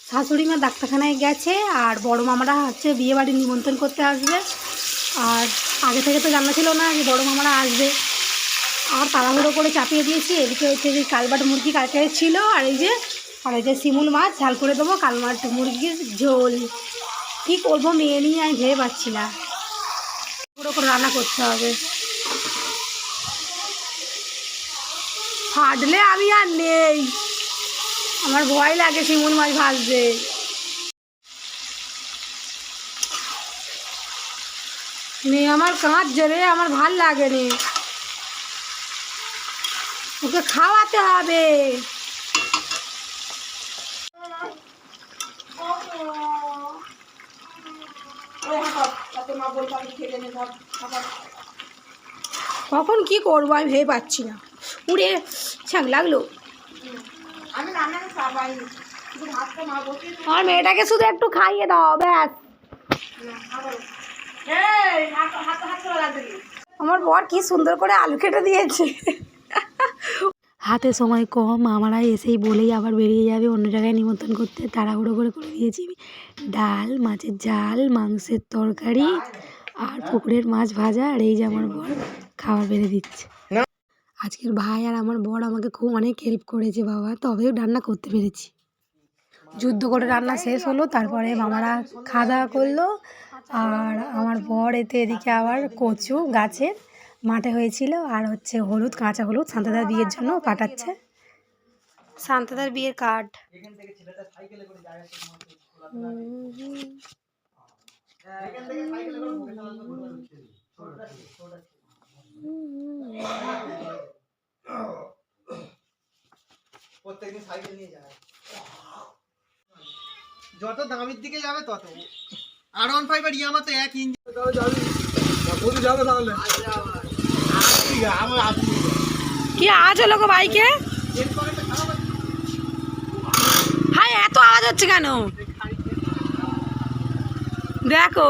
শাশুড়ি মা ডাক্তারখানায় গেছে, আর বড় মামারা হচ্ছে বিয়ে বাড়ি নিমন্ত্রণ করতে আসবে। আর আগে থেকে তো জানা ছিল না যে বড় মামারা আসবে, আর তাড়াহুড়ো করে চাপিয়ে দিয়েছি। এদিকে হচ্ছে যে কালবাট মুরগি কালকে ছিল, আর এই যে শিমুল মাছ ঝাল করে দেবো, কালবাট মুরগির ঝোল। কী করবো মেয়ে নিয়ে আমি ভেবে পাচ্ছি না, পুরো করে রান্না করতে হবে। ফাটলে আমি আর নেই, আমার ভয় লাগে শিমুল মাছ ভাজতে। মেয়ে আমার কাঁদছে রে, আমার ভাল লাগে রে, ওকে খাওয়াতে হবে। কখন কি করবো আমি ভেবে পাচ্ছি না, উড়ে ছ্যাঁক লাগলো। আমার মেয়েটাকে শুধু একটু খাইয়ে দাও ব্যাস। আমার বর কি সুন্দর করে আলু কেটে দিয়েছে। হাতে সময় কম, আমরা এসেই বলেই আবার বেরিয়ে যাবে অন্য জায়গায় নিমন্ত্রণ করতে। তাড়াহুড়ো করে দিয়েছি ডাল, মাছের ঝাল, মাংসের তরকারি আর পুকুরের মাছ ভাজা। আর এই যে আমার বর খাবার বেড়ে দিচ্ছে। আজকের ভাই আর আমার বর আমাকে খুব অনেক হেল্প করেছে বাবা, তবেও রান্না করতে পেরেছি। যুদ্ধ করে রান্না শেষ হলো, তারপরে মামারা খাওয়া দাওয়া করলো। আর আমার বর এদিকে আবার কচু গাছের মাঠে হয়েছিল, আর হচ্ছে হলুদ, কাঁচা হলুদ শান্তাদার বিয়ের জন্য পাঠাচ্ছে। শান্তাদার বিয়ের কার্ড। প্রত্যেকদিন সাইকেল নিয়ে যায়, যত দামের দিকে যাবে তত। R15 আর ইয়ামা তো এক ইঞ্জিন। যাবে তাহলে কি আওয়াজ হলো গো বাইকে? হাই এত আওয়াজ হচ্ছে কেন? দেখো